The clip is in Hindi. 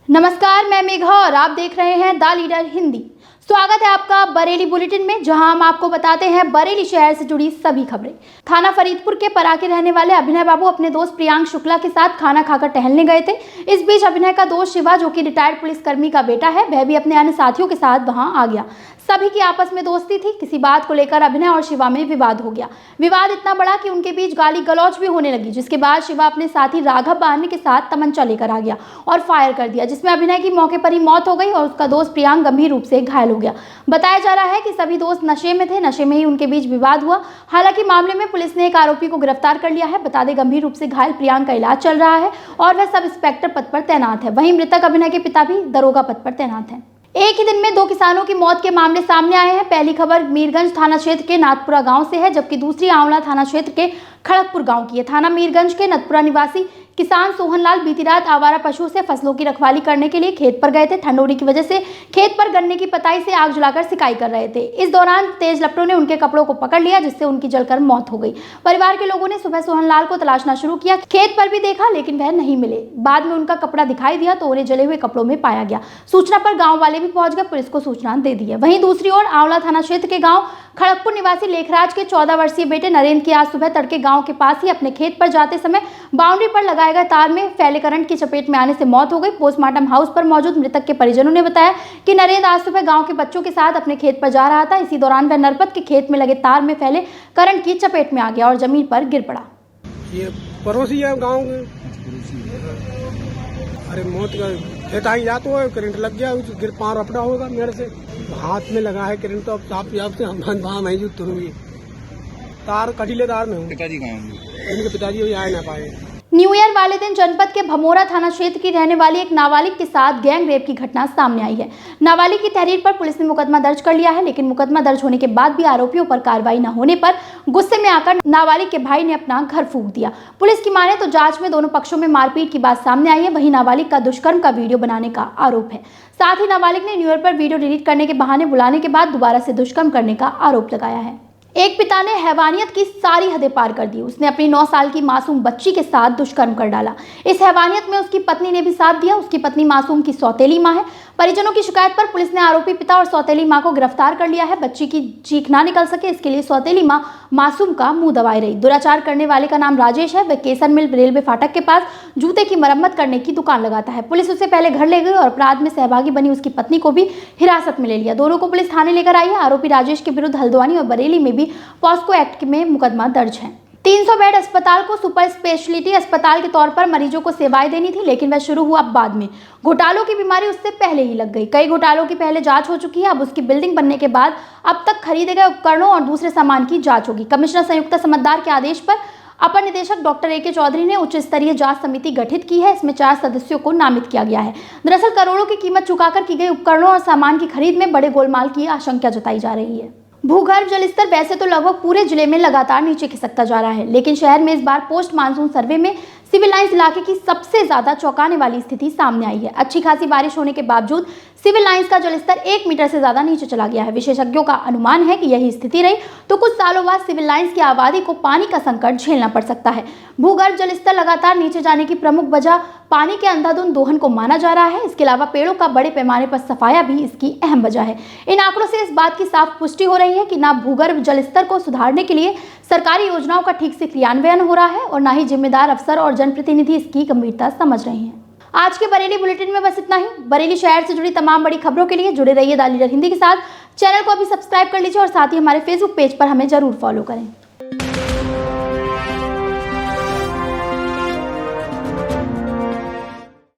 नमस्कार, मैं मेघा और आप देख रहे हैं द लीडर हिंदी। स्वागत है आपका बरेली बुलेटिन में, जहां हम आपको बताते हैं बरेली शहर से जुड़ी सभी खबरें। थाना फरीदपुर के परा के रहने वाले अभिनय बाबू अपने दोस्त प्रियांक शुक्ला के साथ खाना खाकर टहलने गए थे। इस बीच अभिनय का दोस्त शिवा, जो कि रिटायर्ड पुलिसकर्मी का बेटा है, वह भी अपने अन्य साथियों के साथ वहां आ गया। सभी की आपस में दोस्ती थी। किसी बात को लेकर अभिनय और शिवा में विवाद हो गया। विवाद इतना बड़ा कि उनके बीच गाली गलौज भी होने लगी, जिसके बाद शिवा अपने साथी राघव बाहनी के साथ तमंचा लेकर आ गया और फायर कर दिया, जिसमें अभिनय की मौके पर ही मौत हो गई और उसका दोस्त प्रियांक गंभीर रूप से घायल हो गया। बताया जा रहा है कि सभी दोस्त नशे में थे। नशे में ही उनके बीच विवाद हुआ। हालांकि मामले में पुलिस ने एक आरोपी को गिरफ्तार कर लिया है। बता दें, गंभीर रूप से घायल प्रियांक का इलाज चल रहा है और वह सब इंस्पेक्टर पद पर तैनात है। वहीं मृतक अभिनय के पिता भी दरोगा पद पर तैनात हैं। एक ही दिन में 2 किसानों की मौत के मामले सामने आए हैं। पहली खबर मीरगंज थाना क्षेत्र के नाथपुरा गांव से है, जबकि दूसरी आंवला थाना क्षेत्र के खड़गपुर गांव की है। थाना मीरगंज के नथपुरा निवासी किसान सोहनलाल बीती रात आवारा पशुओं से फसलों की रखवाली करने के लिए खेत पर गए थे। ठंडोरी की वजह से खेत पर गन्ने की पताई से आग जलाकर सिकाई कर रहे थे। इस दौरान तेज लपटों ने उनके कपड़ों को पकड़ लिया, जिससे उनकी जलकर मौत हो गई। परिवार के लोगों ने सुबह सोहनलाल को तलाशना शुरू किया। खेत पर भी देखा, लेकिन वह नहीं मिले। बाद में उनका कपड़ा दिखाई दिया तो उन्हें जले हुए कपड़ों में पाया गया। सूचना पर गाँव वाले भी पहुंच गए, पुलिस को सूचना दे दी है। वहीं दूसरी ओर आंवला थाना क्षेत्र के गाँव खड़गपुर निवासी लेखराज के 14 वर्षीय बेटे नरेंद्र की आज सुबह तड़के गांव के पास ही अपने खेत पर जाते समय बाउंड्री पर लगाए गए तार में फैले करंट की चपेट में आने से मौत हो गई। पोस्टमार्टम हाउस पर मौजूद मृतक के परिजनों ने बताया कि नरेंद्र आज सुबह गांव के बच्चों के साथ अपने खेत पर जा रहा था। इसी दौरान वह नरपत के खेत में लगे तार में फैले करंट की चपेट में आ गया और जमीन पर गिर पड़ा। ये पड़ोसी है गाँव के। अरे मौत का खेत आई जा तो करंट लग गया, गिर पार अपना होगा मेरे से हाथ में लगा है करंट। तो अब साफ से हम जो तुरुई तार कटीले तार में हूँ। पिताजी कहाँ हैं? इनके पिताजी आ ना पाए। न्यू ईयर वाले दिन जनपद के भमोरा थाना क्षेत्र की रहने वाली एक नाबालिग के साथ गैंग रेप की घटना सामने आई है। नाबालिग की तहरीर पर पुलिस ने मुकदमा दर्ज कर लिया है, लेकिन मुकदमा दर्ज होने के बाद भी आरोपियों पर कार्रवाई न होने पर गुस्से में आकर नाबालिग के भाई ने अपना घर फूंक दिया। पुलिस की माने तो जांच में दोनों पक्षों में मारपीट की बात सामने आई है। वहीं नाबालिग का दुष्कर्म का वीडियो बनाने का आरोप है। साथ ही नाबालिग ने न्यू ईयर पर वीडियो डिलीट करने के बहाने बुलाने के बाद दोबारा से दुष्कर्म करने का आरोप लगाया है। एक पिता ने हैवानियत की सारी हदें पार कर दी। उसने अपनी 9 साल की मासूम बच्ची के साथ दुष्कर्म कर डाला। इस हैवानियत में उसकी पत्नी ने भी साथ दिया। उसकी पत्नी मासूम की सौतेली मां है। परिजनों की शिकायत पर पुलिस ने आरोपी पिता और सौतेली मां को गिरफ्तार कर लिया है। बच्ची की चीख ना निकल सके, इसके लिए सौतेली मां मासूम का मुंह दबाए रही। दुराचार करने वाले का नाम राजेश है। वह केसर मिल रेलवे फाटक के पास जूते की मरम्मत करने की दुकान लगाता है। पुलिस उसे पहले घर ले गई और अपराध में सहभागी बनी उसकी पत्नी को भी हिरासत में ले लिया। दोनों को पुलिस थाने लेकर आई है। आरोपी राजेश के विरुद्ध हल्द्वानी और बरेली में भी पॉस्को एक्ट में मुकदमा दर्ज है। 300 बेड अस्पताल को सुपर स्पेशलिटी अस्पताल के तौर पर मरीजों को सेवाएं देनी थी, लेकिन वह शुरू हुआ बाद में। घोटालों की बीमारी उससे पहले ही लग गई। कई घोटालों की पहले जांच हो चुकी है। अब उसकी बिल्डिंग बनने के बाद अब तक खरीदे गए उपकरणों और दूसरे सामान की जांच होगी। कमिश्नर संयुक्त समद्दार के आदेश पर अपर निदेशक डॉक्टर AK चौधरी ने उच्च स्तरीय जांच समिति गठित की है। इसमें 4 सदस्यों को नामित किया गया है। दरअसल करोड़ों की कीमत चुकाकर की गई उपकरणों और सामान की खरीद में बड़े गोलमाल की आशंका जताई जा रही है। भूगर्भ जलस्तर वैसे तो लगभग पूरे जिले में लगातार नीचे खिसकता जा रहा है, लेकिन शहर में इस बार पोस्ट मानसून सर्वे में सिविल लाइंस इलाके की सबसे ज्यादा चौंकाने वाली स्थिति सामने आई है। अच्छी खासी बारिश होने के बावजूद सिविल लाइंस का जलस्तर 1 मीटर से ज्यादा नीचे चला गया है। विशेषज्ञों का अनुमान है कि यही स्थिति रही तो कुछ सालों बाद सिविल लाइंस की आबादी को पानी का संकट झेलना पड़ सकता है। भूगर्भ जलस्तर लगातार नीचे जाने की प्रमुख वजह पानी के अंधाधुंध दोहन को माना जा रहा है। इसके अलावा पेड़ों का बड़े पैमाने पर सफाया भी इसकी अहम वजह है। इन आंकड़ों से इस बात की साफ पुष्टि हो रही है कि ना भूगर्भ जलस्तर को सुधारने के लिए सरकारी योजनाओं का ठीक से क्रियान्वयन हो रहा है और ना ही जिम्मेदार अफसर और जनप्रतिनिधि इसकी गंभीरता समझ रहे हैं। आज के बरेली बुलेटिन में बस इतना ही। बरेली शहर से जुड़ी तमाम बड़ी खबरों के लिए जुड़े रहिए द लीडर हिंदी के साथ। चैनल को अभी सब्सक्राइब कर लीजिए और साथ ही हमारे फेसबुक पेज पर हमें जरूर फॉलो करें।